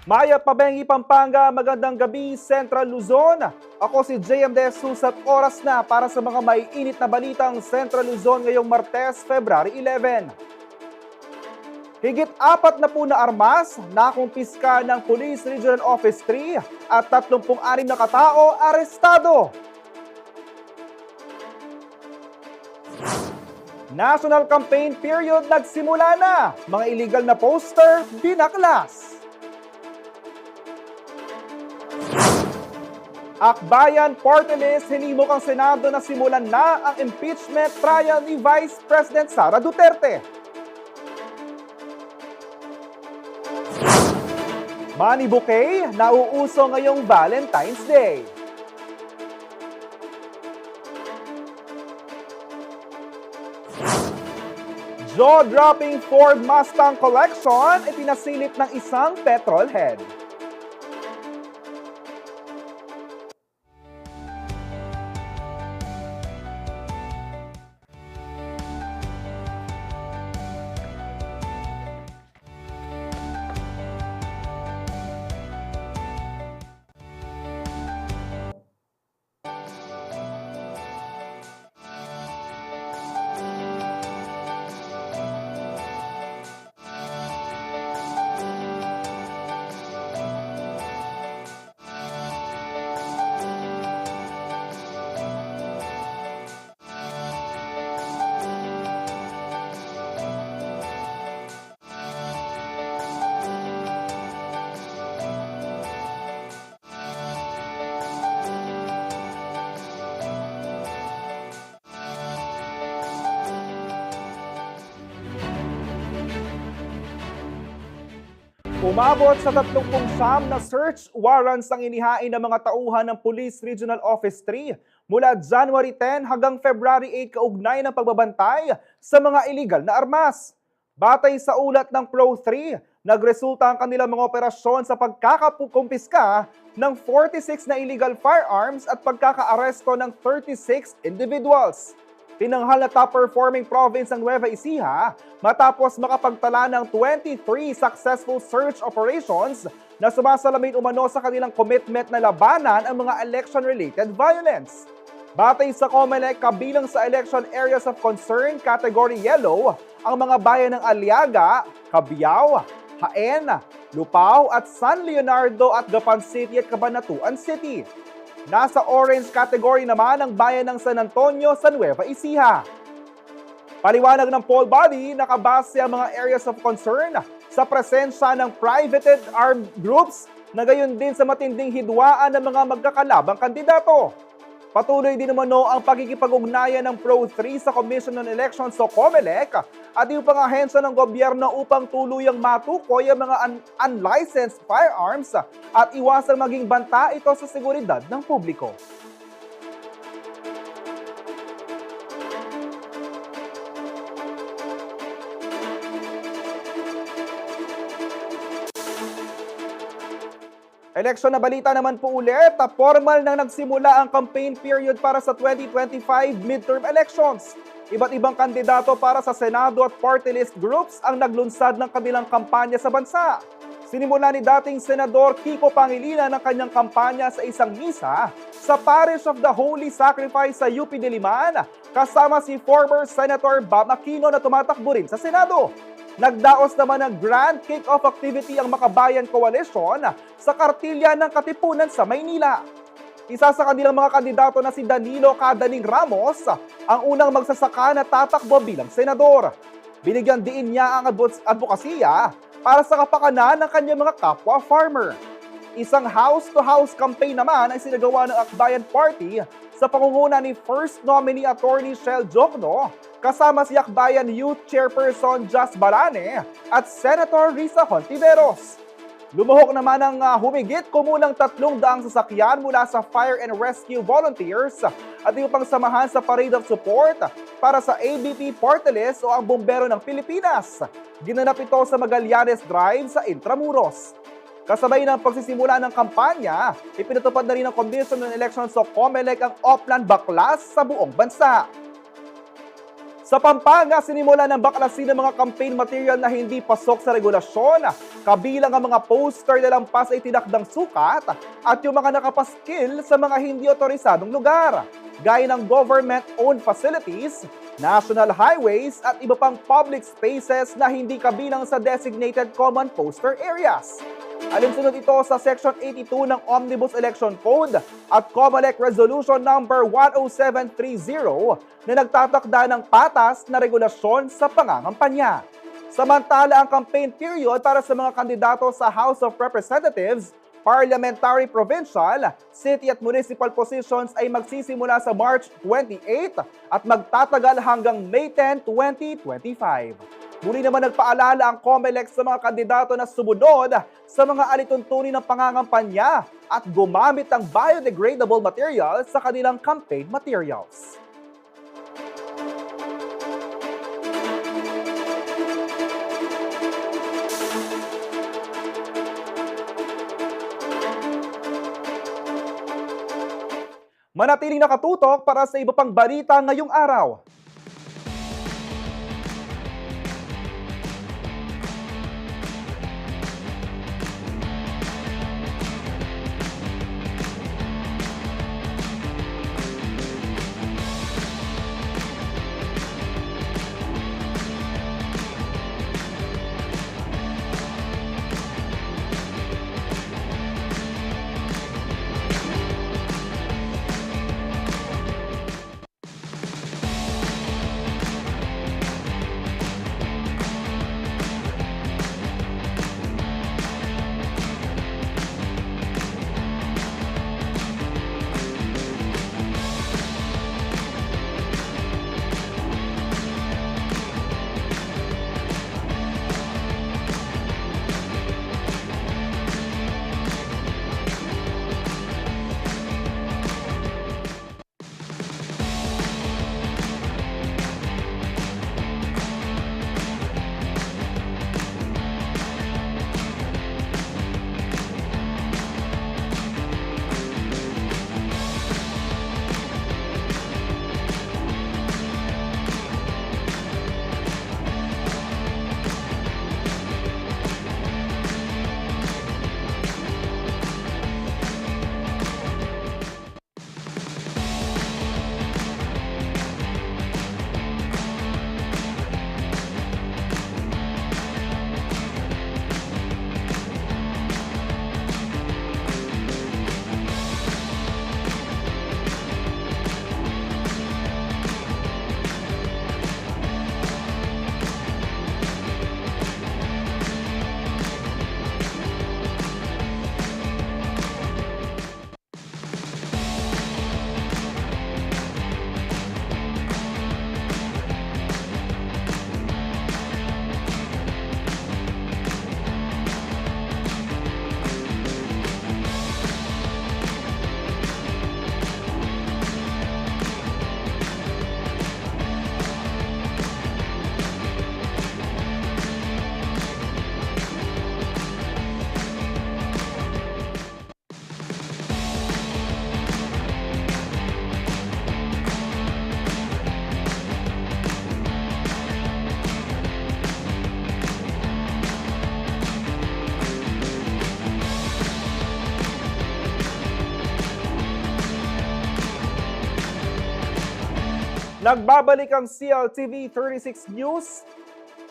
Maya Pabengi, Pampanga, magandang gabi, Central Luzon. Ako si JM De Jesus at oras na para sa mga maiinit na balitang Central Luzon ngayong Martes, February 11. Higit 4 na armas na kumpiska ng Police Regional Office 3 at 36 na katao arestado. National campaign period nagsimula na. Mga illegal na poster, binaklas. Akbayan Party List hinimok ang Senado na simulan na ang impeachment trial ni Vice President Sara Duterte. Manny Bouquet, nauuso ngayong Valentine's Day. Jaw-dropping Ford Mustang collection ipinasilip ng isang petrolhead. Umabot sa 39 na search warrants ang inihain ng mga tauhan ng Police Regional Office 3 mula January 10 hanggang February 8 kaugnay ng pagbabantay sa mga illegal na armas. Batay sa ulat ng Pro3, nagresulta ang kanilang mga operasyon sa pagkakakumpiska ng 46 na illegal firearms at pagkakaaresto ng 36 individuals. Tinanghal na top-performing province ng Nueva Ecija matapos makapagtala ng 23 successful search operations na sumasalamin umano sa kanilang commitment na labanan ang mga election-related violence. Batay sa COMELEC, kabilang sa election areas of concern category yellow, ang mga bayan ng Aliaga, Cabiao, Jaen, Lupao at San Leonardo at Gapan City at Cabanatuan City. Nasa orange category naman ang bayan ng San Antonio sa Nueva Ecija. Paliwanag ng poll body, nakabase ang mga areas of concern sa presensya ng privated armed groups na gayon din sa matinding hidwaan ng mga magkakalabang kandidato. Patuloy din umano ang pagkikipag-ugnayan ng Pro3 sa Commission on Elections o COMELEC at yung pang-ahensya ng gobyerno upang tuluyang matukoy ang mga unlicensed firearms at iwasang maging banta ito sa seguridad ng publiko. Eleksyon na balita naman po ulit, formal nang nagsimula ang campaign period para sa 2025 midterm elections. Iba't ibang kandidato para sa Senado at party list groups ang naglunsad ng kanilang kampanya sa bansa. Sinimula ni dating Senador Kiko Pangilinan ang kanyang kampanya sa isang misa sa Parish of the Holy Sacrifice sa UP Diliman, kasama si former Senator Bam Aquino na tumatakbo rin sa Senado. Nagdaos naman ng grand kick-off activity ang Makabayan Coalition sa kartilya ng Katipunan sa Maynila. Isa sa kanilang mga kandidato na si Danilo Cadaling Ramos ang unang magsasaka na tatakbo bilang senador. Binigyan diin niya ang advokasya para sa kapakanan ng kanyang mga kapwa farmer. Isang house-to-house campaign naman ang sinagawa ng Akbayan Party sa pangunguna ni First Nominee Attorney Shell Jokno, kasama si Akbayan Youth Chairperson Jas Barane at Senator Risa Hontiveros. Lumuhok naman ang humigit kumulang 300 sasakyan mula sa Fire and Rescue Volunteers at yung pang samahan sa Parade of Support para sa ABP Party List o ang Bombero ng Pilipinas. Ginanap ito sa Magallanes Drive sa Intramuros. Kasabay ng pagsisimula ng kampanya, ipinatupad na rin ng Commission on Elections o COMELEC ang Oplan Baklas sa buong bansa. Sa Pampanga, sinimula ng baklasin ng mga campaign material na hindi pasok sa regulasyon. Kabilang ang mga poster na lampas ay tinakdang sukat at yung mga nakapaskil sa mga hindi otorisadong lugar, gaya ng government-owned facilities, national highways at iba pang public spaces na hindi kabilang sa designated common poster areas. Alinsunod ito sa Section 82 ng Omnibus Election Code at COMELEC Resolution number 10730 na nagtatakda ng patas na regulasyon sa pangangampanya. Samantala, ang campaign period para sa mga kandidato sa House of Representatives, Parliamentary, Provincial, City at Municipal positions ay magsisimula sa March 28 at magtatagal hanggang May 10, 2025. Muli naman nagpaalala ang COMELEC sa mga kandidato na sumunod sa mga alituntunin ng pangangampanya at gumamit ng biodegradable materials sa kanilang campaign materials. Manatiling nakatutok para sa iba pang balita ngayong araw. Nagbabalik ang CLTV 36 News.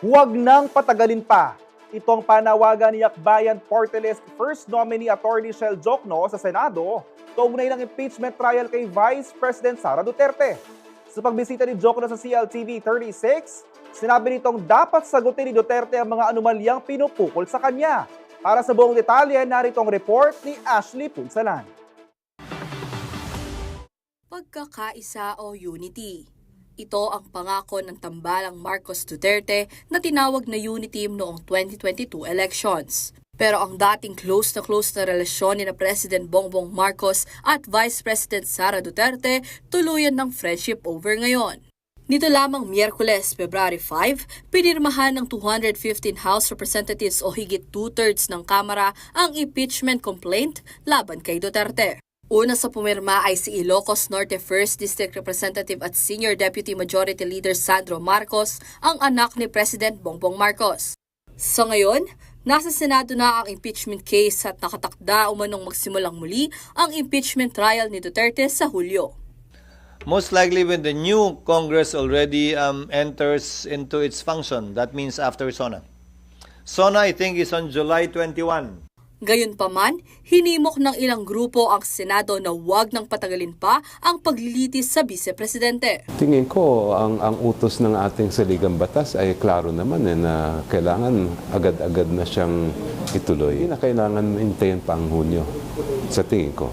Huwag nang patagalin pa. Ito ang panawagan ni Akbayan Party List First Nominee Attorney Shell Jokno sa Senado kaugnay ng impeachment trial kay Vice President Sara Duterte. Sa pagbisita ni Jokno sa CLTV 36, sinabi nitong dapat sagutin ni Duterte ang mga anomalyang pinupukol sa kanya. Para sa buong detalye, narito ang report ni Ashley Punsalan. Pagkakaisa o unity. Ito ang pangako ng tambalang Marcos Duterte na tinawag na unity noong 2022 elections. Pero ang dating close na relasyon ni na President Bongbong Marcos at Vice President Sara Duterte tuluyan ng friendship over ngayon. Nito lamang Miyerkules, February 5, pinirmahan ng 215 House Representatives o higit 2/3 ng Kamara ang impeachment complaint laban kay Duterte. Una sa pumirma ay si Ilocos Norte 1st District Representative at Senior Deputy Majority Leader Sandro Marcos, ang anak ni President Bongbong Marcos. Sa ngayon, nasa Senado na ang impeachment case at nakatakda umanong magsimulang muli ang impeachment trial ni Duterte sa Hulyo. Most likely when the new Congress already enters into its function, that means after SONA. SONA, I think, is on July 21. Gayunpaman, hinimok ng ilang grupo ang Senado na huwag nang patagalin pa ang paglilitis sa Vice-Presidente. Tingin ko, ang utos ng ating saligang batas ay klaro naman na kailangan agad-agad na siyang ituloy. Na kailangan hintayin pa ang Hunyo, sa tingin ko.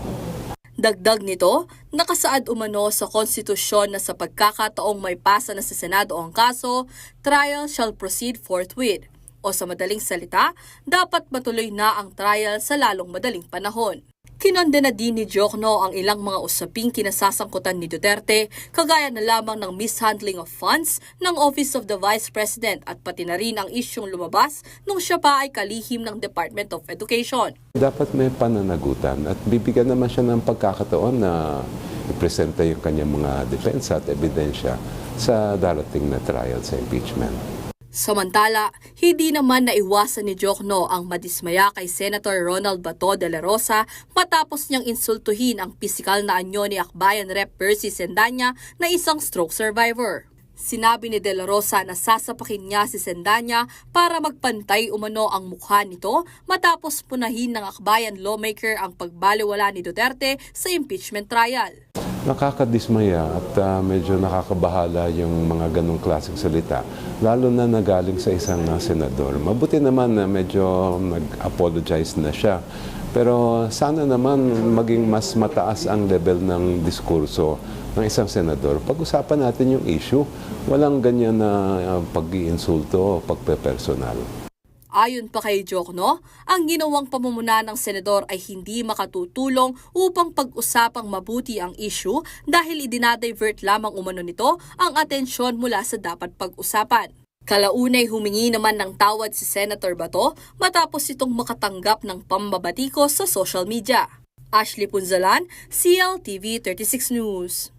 Dagdag nito, nakasaad umano sa konstitusyon na sa pagkakataong may pasa na sa Senado ang kaso, trial shall proceed forthwith. O sa madaling salita, dapat matuloy na ang trial sa lalong madaling panahon. Kinondena din ni Diokno ang ilang mga usaping kinasasangkutan ni Duterte, kagaya na lamang ng mishandling of funds ng Office of the Vice President at pati na rin ang isyong lumabas nung siya pa ay kalihim ng Department of Education. Dapat may pananagutan at bibigyan naman siya ng pagkakataon na ipresenta yung kanyang mga depensa at ebidensya sa darating na trial sa impeachment. Samantala, hindi naman naiwasan ni Diokno ang madismaya kay Senator Ronald Bato de la Rosa matapos niyang insultuhin ang pisikal na anyo ni Akbayan Rep. Percy Sendanya na isang stroke survivor. Sinabi ni de la Rosa na sasapakin niya si Sendanya para magpantay umano ang mukha nito matapos punahin ng Akbayan lawmaker ang pagbaliwala ni Duterte sa impeachment trial. Nakakadismaya at medyo nakakabahala yung mga ganong klaseng salita, lalo na nagaling sa isang senador. Mabuti naman na medyo nag-apologize na siya. Pero sana naman maging mas mataas ang level ng diskurso ng isang senador. Pag-usapan natin yung issue, walang ganyan na pag-iinsulto o pagpe-personal. Ayon pa kay Diokno, ang ginawang pamumuna ng senador ay hindi makatutulong upang pag-usapang mabuti ang issue dahil idinadivert lamang umano nito ang atensyon mula sa dapat pag-usapan. Kalaunay humingi naman ng tawad si Senator Bato matapos itong makatanggap ng pambabatikos sa social media. Ashley Punzalan, CLTV 36 News.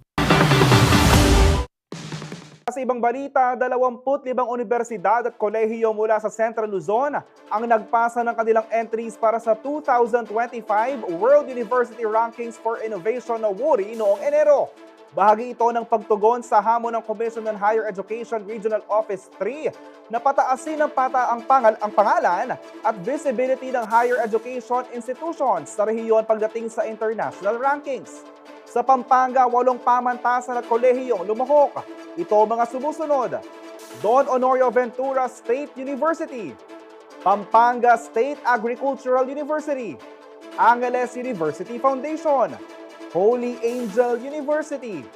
Sa ibang balita, 25 universidad at kolehiyo mula sa Central Luzon ang nagpasa ng kanilang entries para sa 2025 World University Rankings for Innovation na WURI noong Enero. Bahagi ito ng pagtugon sa hamon ng Commission on Higher Education Regional Office 3 na pataasin ang pangalan at visibility ng higher education institutions sa rehiyon pagdating sa international rankings. Sa Pampanga, 8 pamantasan at kolehiyong lumuhok. Ito mga sumusunod: Don Honorio Ventura State University, Pampanga State Agricultural University, Angeles University Foundation, Holy Angel University,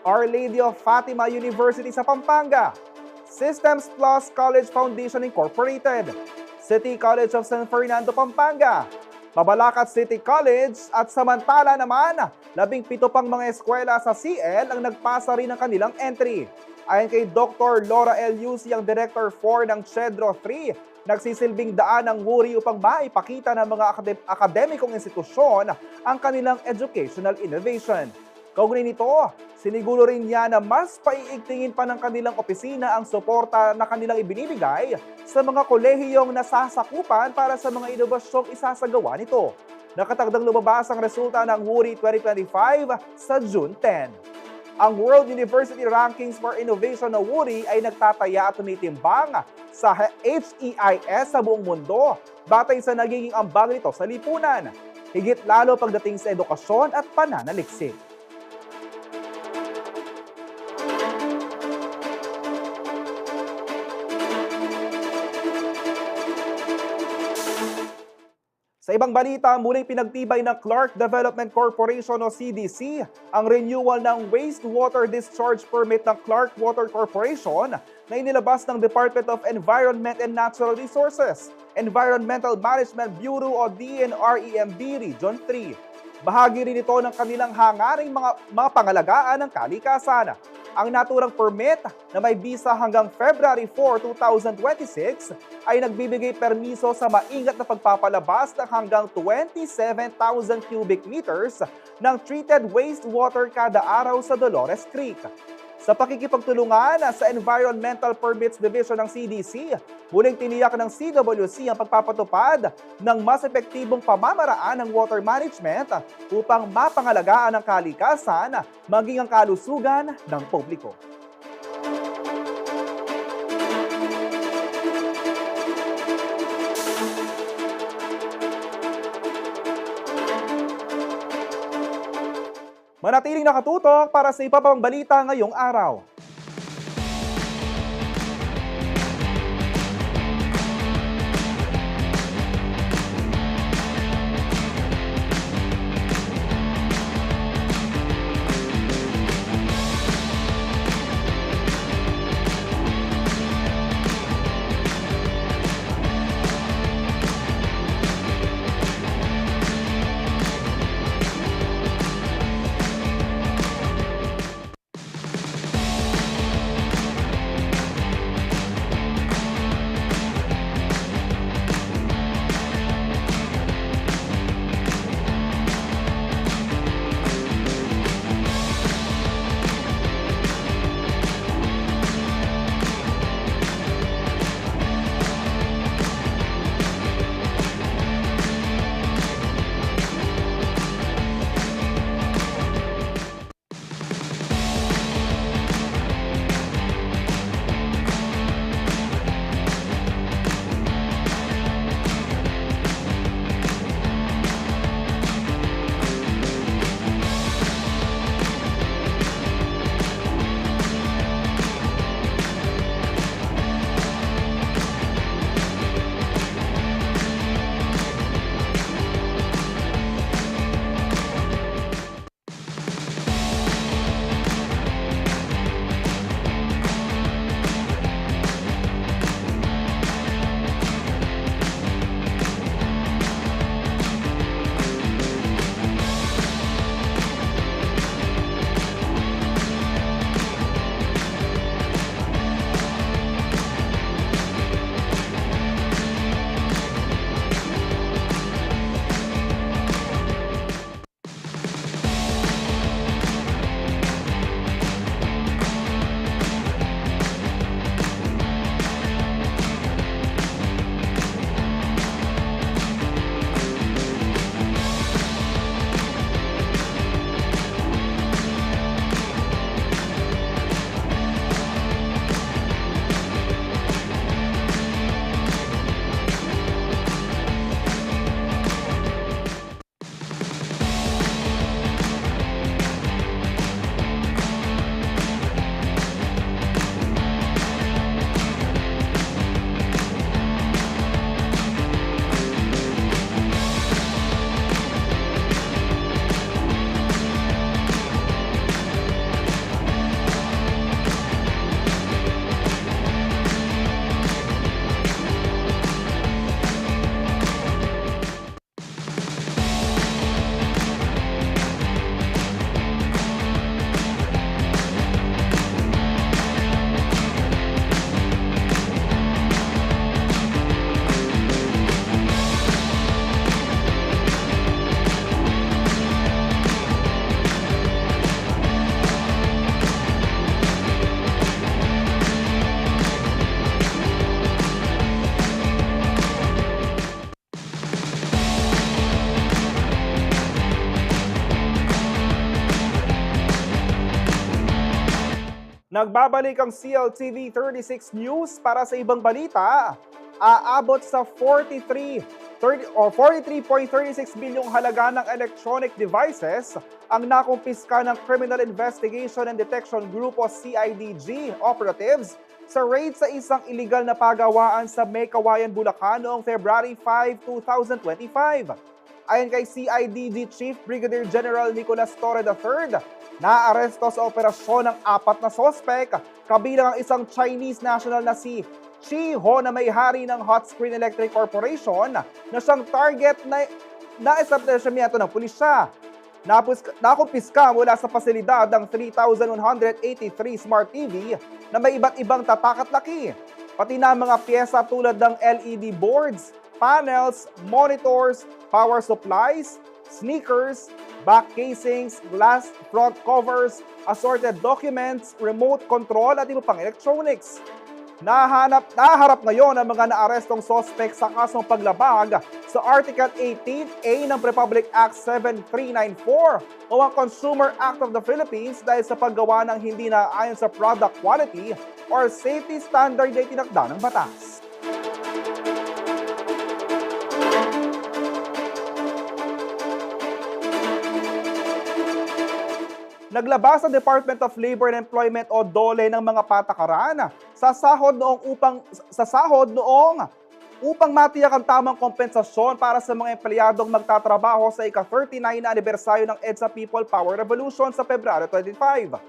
Our Lady of Fatima University sa Pampanga, Systems Plus College Foundation Incorporated, City College of San Fernando, Pampanga, Mabalacat City College at samantala naman, 17 pang mga eskwela sa CL ang nagpasa rin ng kanilang entry. Ayon kay Dr. Laura L. Yusi, ang Director 4 ng CHEDRO 3, nagsisilbing daan ng WURI upang maipakita ng mga akademikong institusyon ang kanilang educational innovation. Kaugnay nito, siniguro rin niya na mas paiigtingin pa ng kanilang opisina ang suporta na kanilang ibinibigay sa mga kolehiyong nasasakupan para sa mga inobasyong isasagawa nito. Nakatagdang lumabas ang resulta ng WURI 2025 sa June 10. Ang World University Rankings for Innovation na WURI ay nagtataya at tumitimbang sa HEIS sa buong mundo batay sa nagiging ambag nito sa lipunan, higit lalo pagdating sa edukasyon at pananaliksik. Sa ibang balita, muling pinagtibay ng Clark Development Corporation o CDC ang renewal ng wastewater discharge permit ng Clark Water Corporation na inilabas ng Department of Environment and Natural Resources, Environmental Management Bureau o DNREMB Region 3. Bahagi rin ito ng kanilang hangaring mga pangalagaan ng kalikasan. Ang naturang permit na may visa hanggang February 4, 2026 ay nagbibigay permiso sa maingat na pagpapalabas ng hanggang 27,000 cubic meters ng treated wastewater kada araw sa Dolores Creek. Sa pakikipagtulungan sa Environmental Permits Division ng CDC, muling tiniyak ng CWC ang pagpapatupad ng mas epektibong pamamaraan ng water management upang mapangalagaan ang kalikasan maging ang kalusugan ng publiko. Manatiling nakatutok para sa iba pang balita ngayong araw. Nagbabalik ang CLTV 36 News para sa ibang balita. Aabot sa 43.36 bilyong halaga ng electronic devices ang nakumpiska ng Criminal Investigation and Detection Group o CIDG operatives sa raid sa isang iligal na pagawaan sa May Kawayan, Bulacan noong February 5, 2025. Ayon kay CIDG Chief Brigadier General Nicolas Torre III, naaresto sa operasyon ng 4 na sospek, kabilang ang isang Chinese national na si Chi Ho na may-hari ng Hot Screen Electric Corporation na siyang target na establishmento ng pulisya. Nakumpiska mula sa pasilidad ang 3,183 smart TV na may iba't ibang tatak at laki, pati na mga pyesa tulad ng LED boards, panels, monitors, power supplies, sneakers, back casings, glass front covers, assorted documents, remote control at iba pang electronics. Naharap ngayon ang mga naarestong sospek sa kasong paglabag sa Article 18A ng Republic Act 7394 o ang Consumer Act of the Philippines dahil sa paggawa ng hindi naayon sa product quality or safety standard na itinakda ng batas. Naglabas ang Department of Labor and Employment o DOLE ng mga patakaran sa sahod noong upang matiyak ang tamang kompensasyon para sa mga empleyadong magtatrabaho sa ika-39 na anibersaryo ng EDSA People Power Revolution sa Pebrero 25.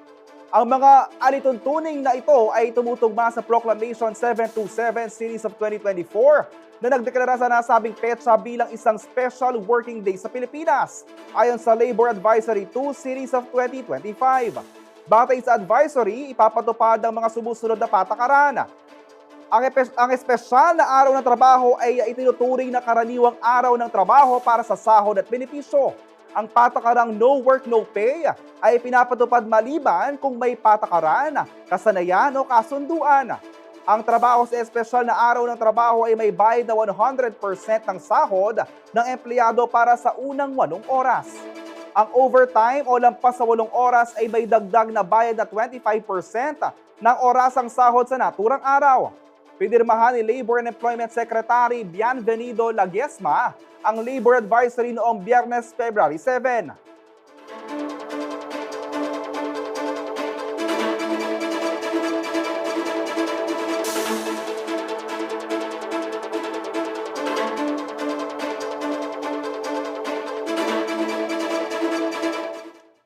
Ang mga alituntuning na ito ay tumutugma sa Proclamation 727 Series of 2024 na nagdeklara sa nasabing petsa bilang isang special working day sa Pilipinas, ayon sa Labor Advisory 2 Series of 2025. Batay sa advisory, ipapatupad ang mga sumusunod na patakaran. Ang espesyal na araw ng trabaho ay itinuturing na karaniwang araw ng trabaho para sa sahod at benepisyo. Ang patakarang no work, no pay ay pinapatupad maliban kung may patakaran, kasanayan o kasunduan. Ang trabaho sa espesyal na araw ng trabaho ay may bayad na 100% ng sahod ng empleyado para sa unang 8 oras. Ang overtime o lampas sa 8 oras ay may dagdag na bayad na 25% ng orasang sahod sa naturang araw. Pinirmahan ni Labor and Employment Secretary Bienvenido Laguesma ang Labor Advisory noong Biyernes, February 7.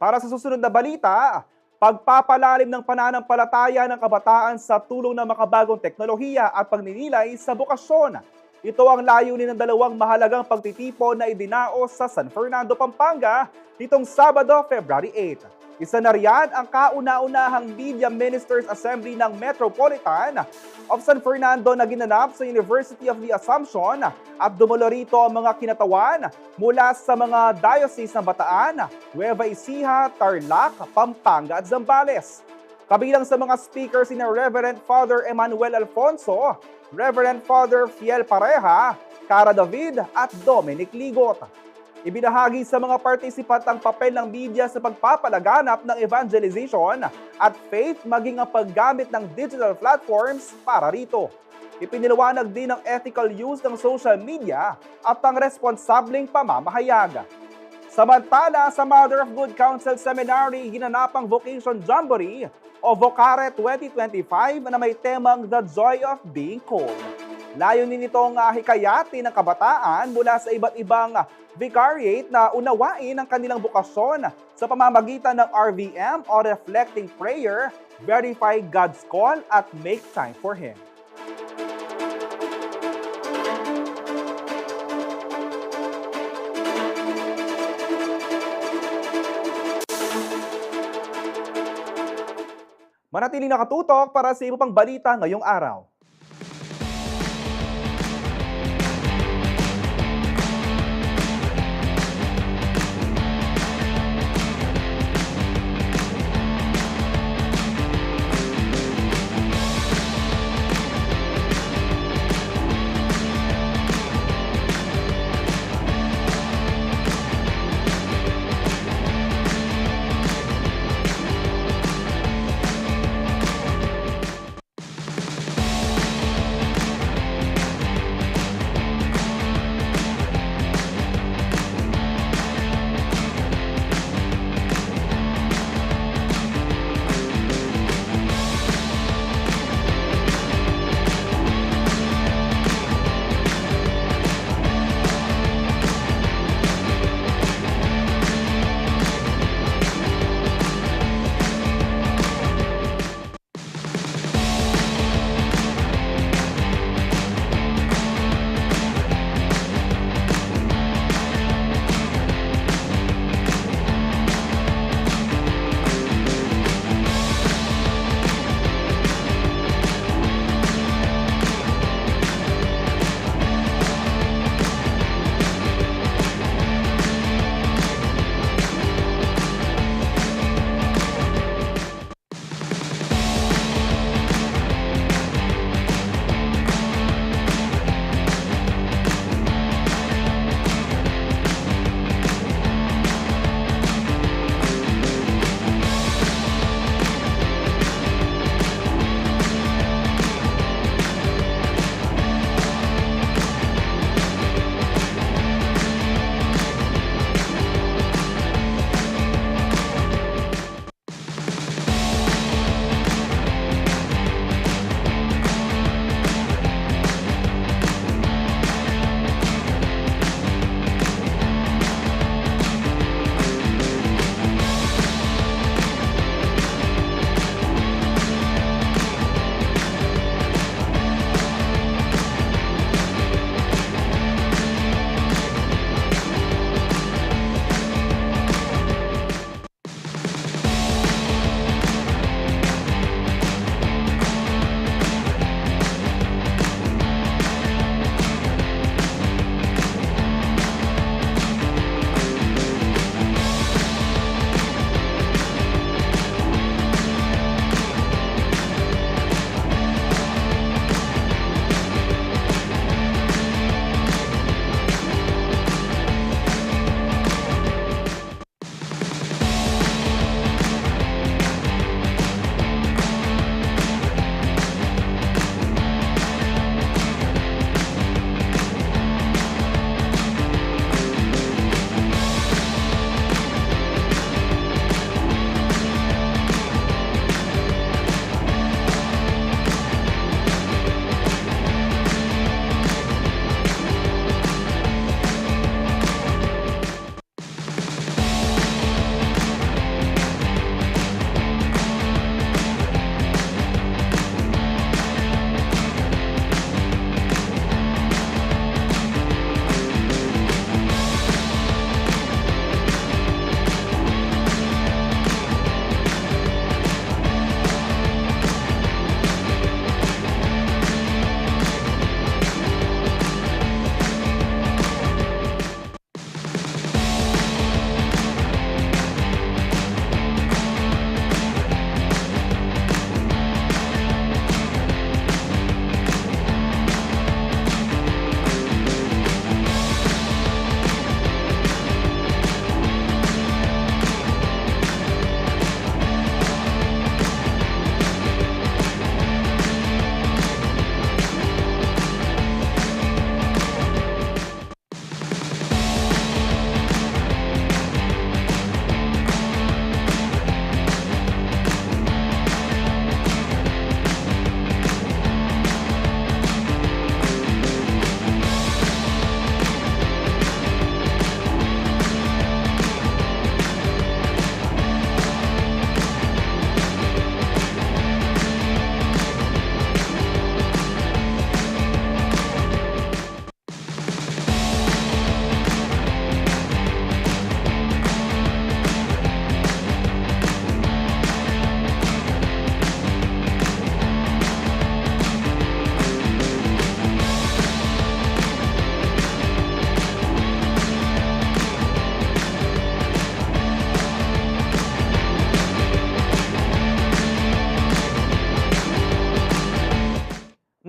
Para sa susunod na balita, pagpapalalim ng pananampalataya ng kabataan sa tulong ng makabagong teknolohiya at pagninilay sa bokasyon. Ito ang layunin ng dalawang mahalagang pagtitipon na idinaos sa San Fernando, Pampanga nitong Sabado, February 8. Isa na riyan ang kauna-unahang Media Ministers Assembly ng Metropolitan of San Fernando na ginanap sa University of the Assumption at dumulo rito ang mga kinatawan mula sa mga diocese ng Bataan, Nueva Ecija, Tarlac, Pampanga at Zambales. Kabilang sa mga speakers sina Reverend Father Emmanuel Alfonso, Reverend Father Fiel Pareja, Cara David at Dominic Ligot. Ibinahagi sa mga participant ang papel ng media sa pagpapalaganap ng evangelization at faith maging ang paggamit ng digital platforms para rito. Ipiniliwanag din ang ethical use ng social media at ang responsableng pamamahayag. Samantala, sa Mother of Good Counsel Seminary, ginanap ang Vocation Jamboree o Vocare 2025 na may temang The Joy of Being Called. Layunin nitong hikayatin ng kabataan mula sa iba't ibang vicariate na unawain ang kanilang bokasyon sa pamamagitan ng RVM o Reflecting Prayer, Verify God's Call at Make Time for Him. Manatiling nakatutok para sa iba pang balita ngayong araw.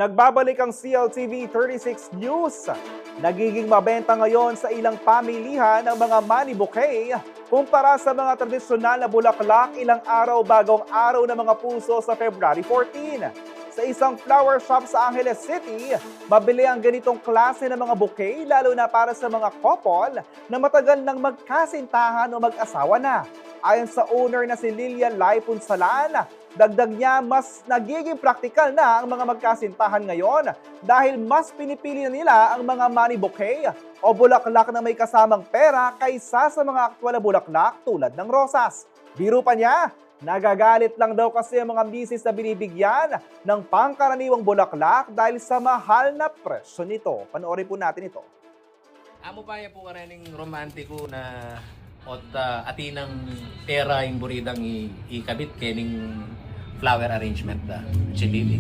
Nagbabalik ang CLTV 36 News. Nagiging mabenta ngayon sa ilang pamilihan ang mga money bouquet kumpara sa mga tradisyonal na bulaklak ilang araw bagong araw ng mga puso sa February 14. Sa isang flower shop sa Angeles City, mabili ang ganitong klase ng mga bouquet lalo na para sa mga couple na matagal nang magkasintahan o mag-asawa na. Ayon sa owner na si Lilian Lai Punsalan, dagdag niya mas nagiging praktikal na ang mga magkasintahan ngayon dahil mas pinipili na nila ang mga money bouquet o bulaklak na may kasamang pera kaysa sa mga aktwal na bulaklak tulad ng rosas. Biro pa niya, nagagalit lang daw kasi ang mga misis na binibigyan ng pangkaraniwang bulaklak dahil sa mahal na presyo nito. Panoorin po natin ito. Amo pa po karening romantiko na atinang pera yung buridang ikabit kening flower arrangement da chilili.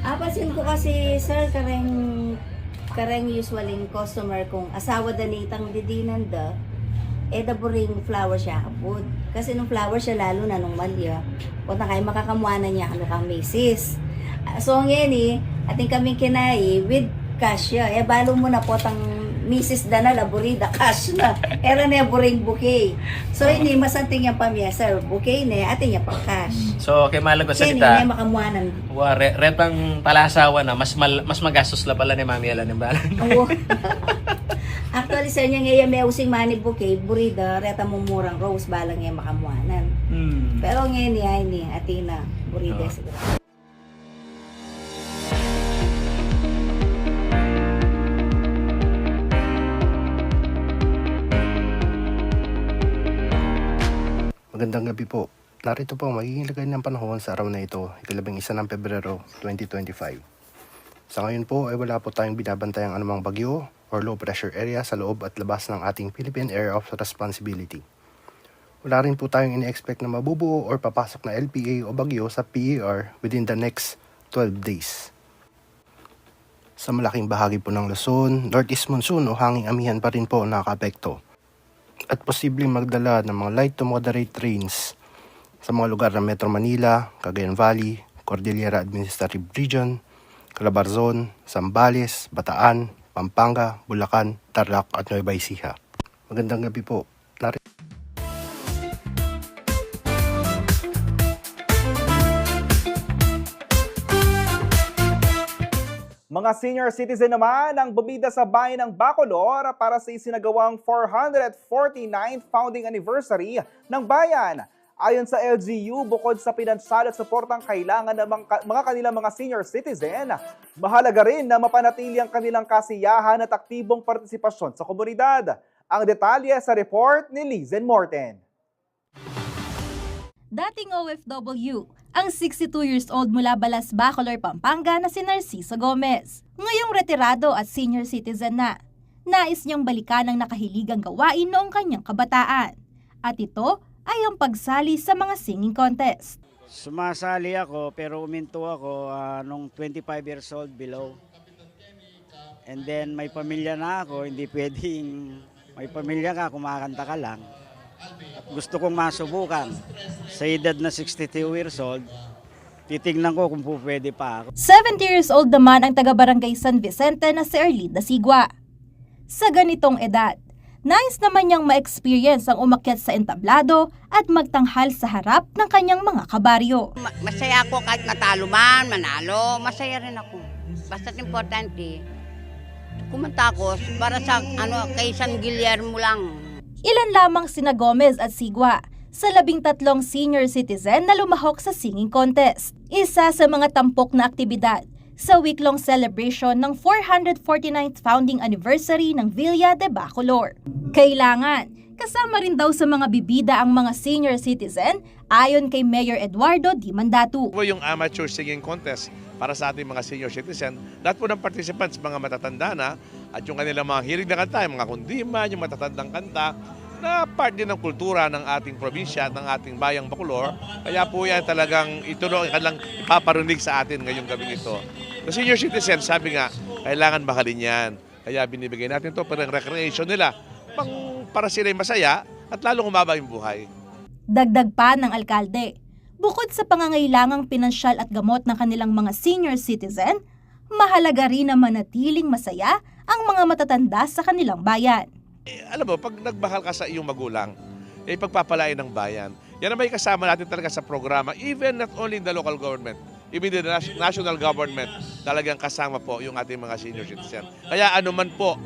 Apasin ko kasi sir kareng usually customer kong asawa danitang didinan da daburing flower siya kapod. Kasi nung flower siya lalo na nung malya kung na kayo makakamuanan niya ano kang misis. So ngayon ating kaming kinai with cash ya. Balo mo na po tang misis da na laborida cash na. Era na buring bouquet. So ini masanting yung pamilya sir. Bouquet na ating yung pang cash. So kay malag ko Kaya salita. hindi makamuanan. Wa retang palasawa na mas magastos la pala ni mami ala ng balan. Oo. Actually sir niya ngayon may using money bouquet. Burida reta mo murang rose balang yung makamuanan. Pero ngayon ni atina burida siguro. Magandang gabi po. Narito po ang magiging lagay ng panahon sa araw na ito, ika-11 ng Pebrero 2025. Sa ngayon po ay wala po tayong binabantayang anumang bagyo or low pressure area sa loob at labas ng ating Philippine Area of Responsibility. Wala rin po tayong ini-expect na mabubuo or papasok na LPA o bagyo sa PER within the next 12 days. Sa malaking bahagi po ng Luzon, northeast monsoon o hanging amihan pa rin po ang nakaka-apekto at posibleng magdala ng mga light to moderate rains sa mga lugar ng Metro Manila, Cagayan Valley, Cordillera Administrative Region, Calabarzon, Zambales, Bataan, Pampanga, Bulacan, Tarlac at Nueva Ecija. Magandang gabi po. Mga senior citizen naman ang bumida sa bayan ng Bacolor para sa isinagawang 449th founding anniversary ng bayan. Ayon sa LGU, bukod sa pinansyal at suportang kailangan ng mga kanilang mga senior citizen, mahalaga rin na mapanatili ang kanilang kasiyahan at aktibong partisipasyon sa komunidad. Ang detalye sa report ni Lizen Morten. Dating OFW, ang 62 years old mula Balas, Bacolor, Pampanga na si Narciso Gomez. Ngayong retirado at senior citizen na, nais niyang balikan ang nakahiligang gawain noong kanyang kabataan. At ito ay ang pagsali sa mga singing contest. Sumasali ako pero uminto ako nung 25 years old below. And then may pamilya na ako, hindi pwedeng may pamilya ka, kumakanta ka lang. At gusto kong masubukan. Sa edad na 62 years old, titignan ko kung pwede pa ako. 70 years old naman ang taga-barangay San Vicente na si Erlinda Sigua. Sa ganitong edad, nais naman niyang ma-experience ang umakyat sa entablado at magtanghal sa harap ng kanyang mga kabaryo. Masaya ako kahit matalo man, manalo, masaya rin ako. Basta't importante, kumanta ako para sa kay San Guillermo lang. Ilan lamang sina Gomez at Sigua sa 13 senior citizen na lumahok sa singing contest. Isa sa mga tampok na aktibidad sa week-long celebration ng 449th founding anniversary ng Villa de Bacolor. Kailangan, kasama rin daw sa mga bibida ang mga senior citizen ayon kay Mayor Eduardo Di Mandatu. Yung amateur singing contest para sa ating mga senior citizen, lahat po ng participants, mga matatanda na, at yung kanilang mga hilig na kanta, yung mga kundiman, yung matatandang kanta, na part din ng kultura ng ating probinsya, ng ating bayang Bacolor. Kaya po yan talagang ituloy kanilang ipaparinig sa atin ngayong gabi ito. The senior citizen, sabi nga, kailangan mahalin yan. Kaya binibigay natin ito para recreation nila, para sila'y masaya at lalong umaba yung buhay. Dagdag pa ng alkalde, Bukod sa pangangailangang pinansyal at gamot ng kanilang mga senior citizen, mahalaga rin na manatiling masaya ang mga matatanda sa kanilang bayan. Alam mo, pag nagmahal ka sa iyong magulang, pagpapalain ng bayan. Yan ang may kasama natin talaga sa programa, even not only in the local government, even the national government, talagang kasama po yung ating mga senior citizen. Kaya anuman po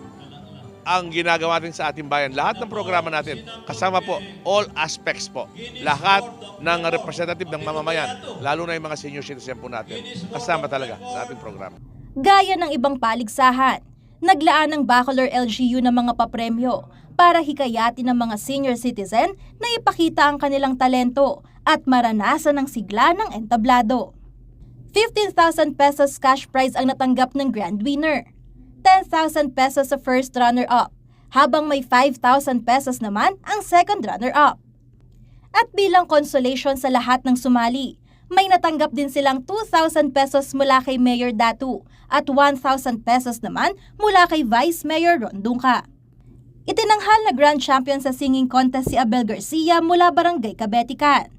ang ginagawa natin sa ating bayan, lahat ng programa natin, kasama po all aspects po. Lahat ng representative ng mamamayan, lalo na yung mga senior citizen po natin, kasama talaga sa ating programa. Gaya ng ibang paligsahan, naglaan ng Bacolor LGU ng mga papremyo para hikayatin ng mga senior citizen na ipakita ang kanilang talento at maranasan ang sigla ng entablado. 15,000 pesos cash prize ang natanggap ng grand winner. 10,000 pesos sa first runner-up, habang may 5,000 pesos naman ang second runner-up. At bilang consolation sa lahat ng sumali, may natanggap din silang 2,000 pesos mula kay Mayor Datu at 1,000 pesos naman mula kay Vice Mayor Ron Dungca. Itinanghal na grand champion sa singing contest si Abel Garcia mula Barangay Cabetican.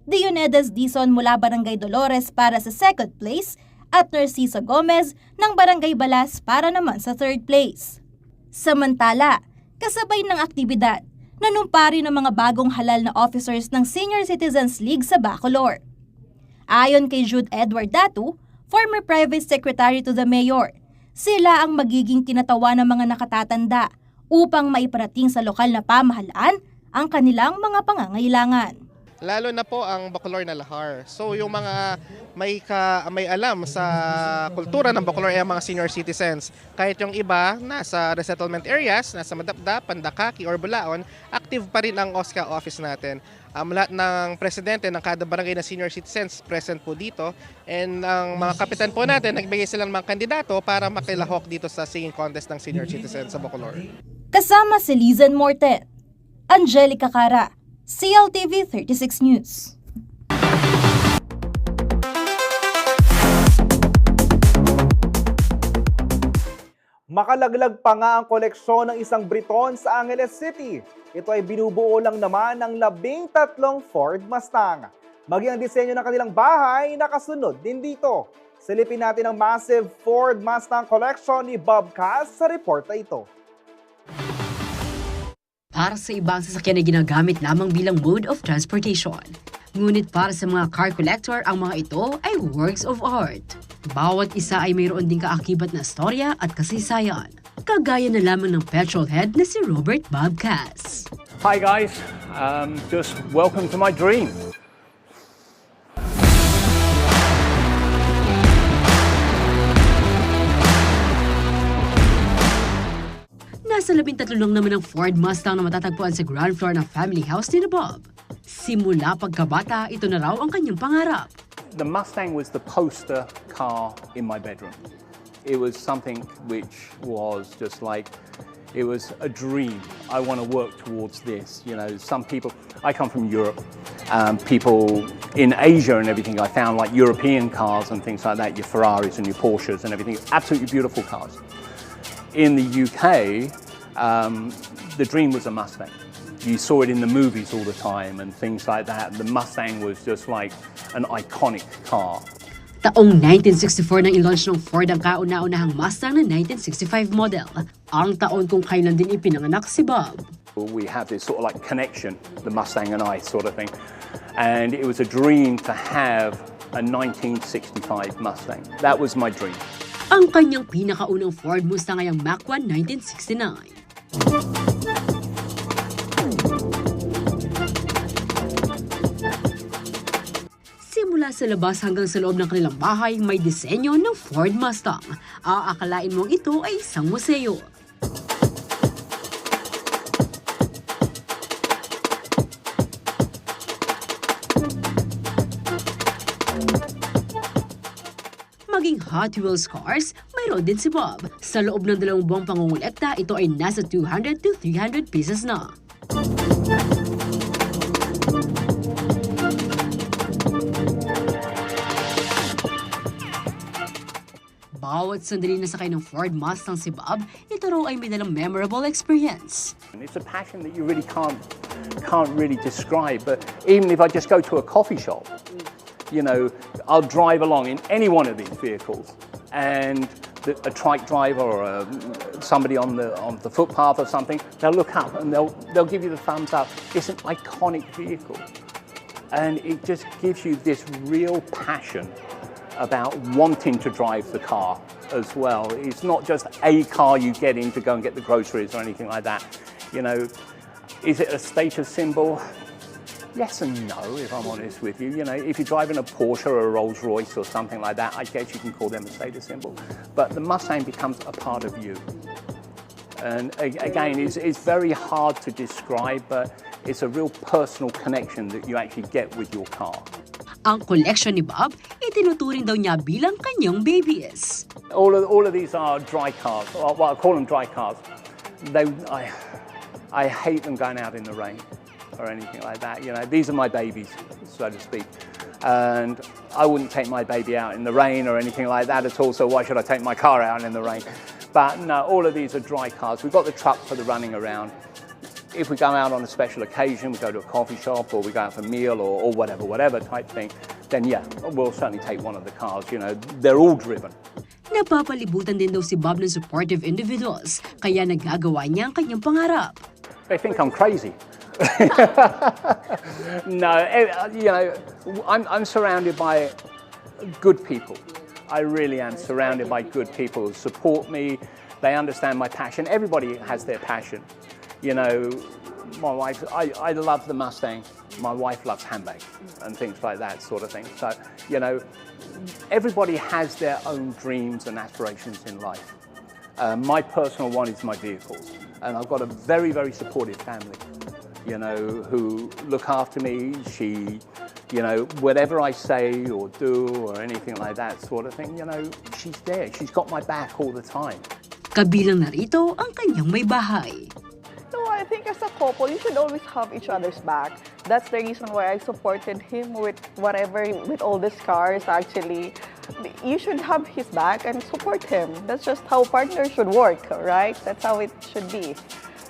Dionedes Dizon mula Barangay Dolores para sa second place at Narciso Gomez ng Barangay Balas para naman sa third place. Samantala, kasabay ng aktibidad, nanumpari ng mga bagong halal na officers ng Senior Citizens League sa Bacolor. Ayon kay Jude Edward Datu, former private secretary to the mayor, sila ang magiging kinatawa ng mga nakatatanda upang maiparating sa lokal na pamahalaan ang kanilang mga pangangailangan. Lalo na po ang Bacolor na Lahar. So yung mga may alam sa kultura ng Bacolor ay ang mga senior citizens. Kahit yung iba nasa resettlement areas, nasa Madapdap, Pandakaki or Bulaon, active pa rin ang OSCA office natin. Lahat ng presidente ng kada barangay na senior citizens present po dito, and ang mga kapitan po natin nagbigay sila ng mga kandidato para makilahok dito sa singing contest ng senior citizens sa Bacolor. Kasama si Lizen Morten, Angelica Cara, CLTV 36 News. Makalaglag pa nga ang koleksyon ng isang Briton sa Angeles City. Ito ay binubuo lang naman ng 13 Ford Mustang. Maging ang disenyo ng kanilang bahay nakasunod din dito. Silipin natin ang massive Ford Mustang collection ni Bob Cass sa report na ito. Para sa ibang sasakyan ay ginagamit lamang bilang mode of transportation. Ngunit para sa mga car collector, ang mga ito ay works of art. Bawat isa ay mayroon ding kaakibat na storya at kasaysayan. Kagaya na lamang ng petrolhead na si Robert Bob Cass. Hi guys, just welcome to my dream. Nasa 13 lang naman ang Ford Mustang na matatagpuan sa ground floor ng family house ni Bob. Simula pagkabata, ito na raw ang kanyang pangarap. The Mustang was the poster car in my bedroom. It was something which was just like, it was a dream. I want to work towards this. You know, some people, I come from Europe, people in Asia and everything, I found like European cars and things like that, your Ferraris and your Porsches and everything, absolutely beautiful cars. In the UK, the dream was a Mustang. You saw it in the movies all the time and things like that. The Mustang was just like an iconic car. Taong 1964 nang i-launch ng Ford ang kauna-unahang Mustang na 1965 model. Ang taon kung kailan din ipinanganak si Bob. We have this sort of like connection, the Mustang and I sort of thing. And it was a dream to have a 1965 Mustang. That was my dream. Ang kanyang pinakaunang Ford Mustang ay ang Mach 1 1969. Simula sa labas hanggang sa loob ng kanilang bahay, may disenyo ng Ford Mustang. Aakalain mong ito ay isang museo. Maging Hot Wheels cars, mayroon din si Bob. Sa loob ng 2 buwang pangungulekta, ito ay nasa 200 to 300 pieces na. Bawat sandali na sakay ng Ford Mustang si Bob, ito raw ay may dalang memorable experience. And it's a passion that you really can't can't really describe. But even if I just go to a coffee shop, you know, I'll drive along in any one of these vehicles, and a trike driver or somebody on the footpath or something, they'll look up and they'll give you the thumbs up. It's an iconic vehicle, and it just gives you this real passion about wanting to drive the car as well. It's not just a car you get in to go and get the groceries or anything like that. You know, is it a status symbol? Yes and no, if I'm honest with you. You know, if you're driving a Porsche or a Rolls Royce or something like that, I guess you can call them a status symbol. But the Mustang becomes a part of you. And again, it's very hard to describe, but it's a real personal connection that you actually get with your car. Ang collection ni Bob, itinuturing daw niya bilang kanyang babies. All of these are dry cars. Well, I call them dry cars. I hate them going out in the rain or anything like that. You know, these are my babies, so to speak. And I wouldn't take my baby out in the rain or anything like that at all, so why should I take my car out in the rain? But no, all of these are dry cars. We've got the truck for the running around. If we go out on a special occasion, we go to a coffee shop or we go out for a meal or whatever type thing, then yeah, we'll certainly take one of the cars. You know, they're all driven. Napapalibutan din daw si Bob ng supportive individuals, kaya nagagawa niya ang kanyang pangarap. They think I'm crazy. No, you know, I'm surrounded by good people. I really am surrounded by good people who support me. They understand my passion. Everybody has their passion. You know, my wife, I love the Mustang. My wife loves handbags and things like that sort of thing. So, you know, everybody has their own dreams and aspirations in life. My personal one is my vehicles. And I've got a very, very supportive family, you know, who look after me. You know, whatever I say or do or anything like that sort of thing, you know, she's there. She's got my back all the time. Kabilang narito ang kanyang may bahay. No, I think as a couple, you should always have each other's back. That's the reason why I supported him with with all these cars, actually. You should have his back and support him. That's just how partners should work, right? That's how it should be.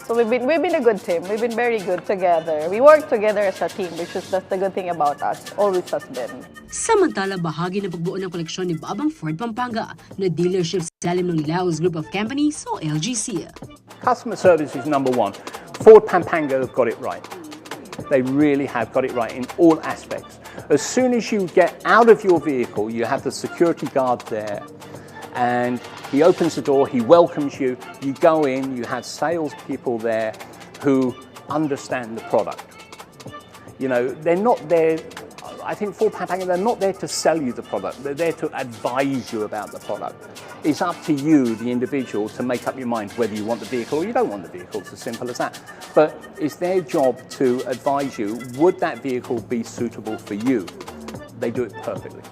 So we've been a good team. We've been very good together. We work together as a team, which is that's the good thing about us. Always has been. Samantala, bahagi ng pagbuo ng koleksyon ni Bob ang Ford Pampanga na dealership sa ilalim ng Laos Group of Companies o LGC. Customer service is number one. Ford Pampanga have got it right. They really have got it right in all aspects. As soon as you get out of your vehicle, you have the security guard there, and he opens the door, he welcomes you, you go in, you have salespeople there who understand the product. You know, they're not there, I think Ford Pampanga, they're not there to sell you the product, they're there to advise you about the product. It's up to you, the individual, to make up your mind whether you want the vehicle or you don't want the vehicle. It's as simple as that. But it's their job to advise you, would that vehicle be suitable for you? They do it perfectly.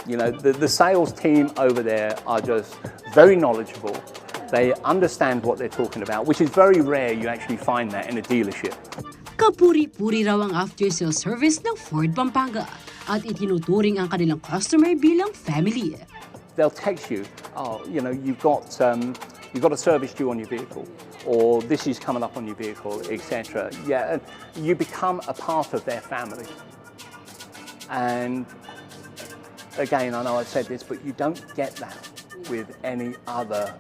You know, the sales team over there are just very knowledgeable. They understand what they're talking about, which is very rare you actually find that in a dealership. Kapuri-puri raw ang after-sales service ng Ford Pampanga at itinuturing ang kanilang customer bilang family. They'll text you, oh, you know, you've got a service due on your vehicle, or this is coming up on your vehicle, etc. Yeah, and you become a part of their family. And again, I know I've said this, but you don't get that with any other.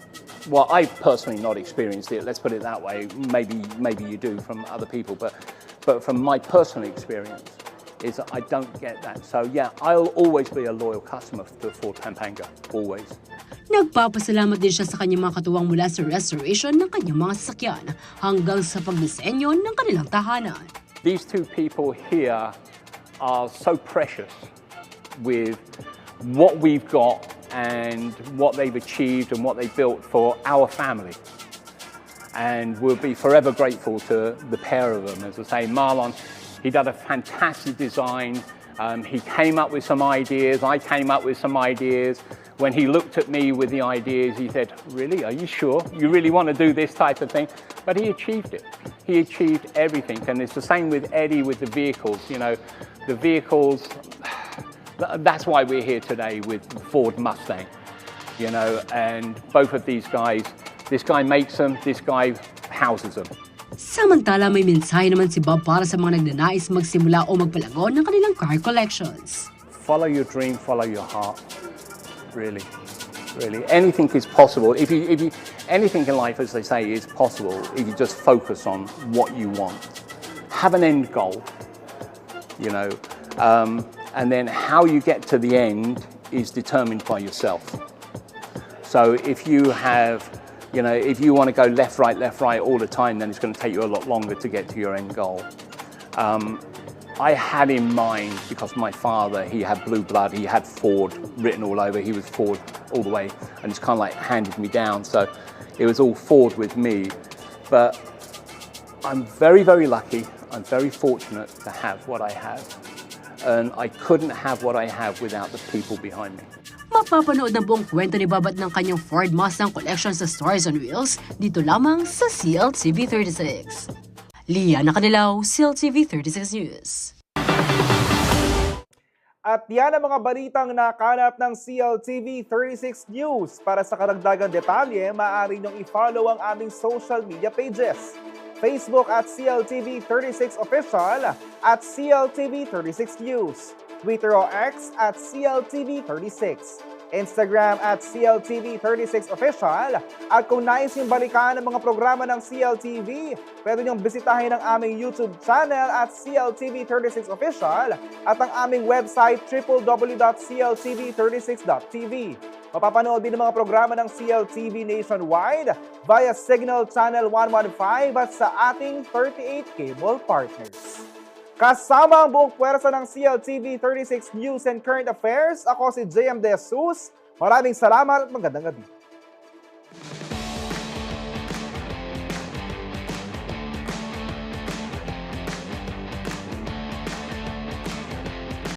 Well, I've personally not experienced it. Let's put it that way. Maybe you do from other people, but from my personal experience, is I don't get that. So yeah, I'll always be a loyal customer to Ford Pampanga, always. Nagpapasalamat din siya sa kanyang mga katuwang mula sa restoration ng kanyang mga sasakyan hanggang sa pagdisenyo ng kanilang tahanan. These two people here are so precious with what we've got and what they've achieved and what they built for our family. And we'll be forever grateful to the pair of them. As I say, Marlon, he did a fantastic design. He came up with some ideas. I came up with some ideas. When he looked at me with the ideas, he said, really, are you sure? You really want to do this type of thing? But he achieved it. He achieved everything. And it's the same with Eddie with the vehicles. You know, the vehicles, that's why we're here today with Ford Mustang. You know, and both of these guys, this guy makes them, this guy houses them. Samantala may mensahe naman si Bob para sa mga nagnanais magsimula o magpalago ng kanilang car collections. Follow your dream, follow your heart. Really. Anything is possible. If you anything in life, as they say, is possible if you just focus on what you want. Have an end goal, and then how you get to the end is determined by yourself. So if you have, if you want to go left, right all the time, then it's going to take you a lot longer to get to your end goal. I had in mind, because my father, he had blue blood, he had Ford written all over, he was Ford all the way, and it's kind of like handed me down, so it was all Ford with me. But I'm very, very lucky, I'm very fortunate to have what I have, and I couldn't have what I have without the people behind me. Mapapanood ng buong kwento ni Bob at ng kanyang Ford Mustang collection sa Stories on Wheels dito lamang sa CLTV 36. Liana Canilaw, CLTV 36 News. At yan ang mga balitang nakanap ng CLTV 36 News. Para sa karagdagang detalye, maaari niyong i-follow ang aming social media pages. Facebook at CLTV 36 Official at CLTV 36 News. Twitter o X at CLTV 36. Instagram at CLTV 36 Official. At kung nais yung balikan ng mga programa ng CLTV, pwede niyong bisitahin ang aming YouTube channel at CLTV 36 Official at ang aming website www.cltv36.tv. Mapapanood din ang mga programa ng CLTV nationwide via Signal Channel 115 at sa ating 38 cable partners. Kasama ang buong puwersa ng CLTV 36 News and Current Affairs, ako si JM De Jesus. Maraming salamat at magandang gabi.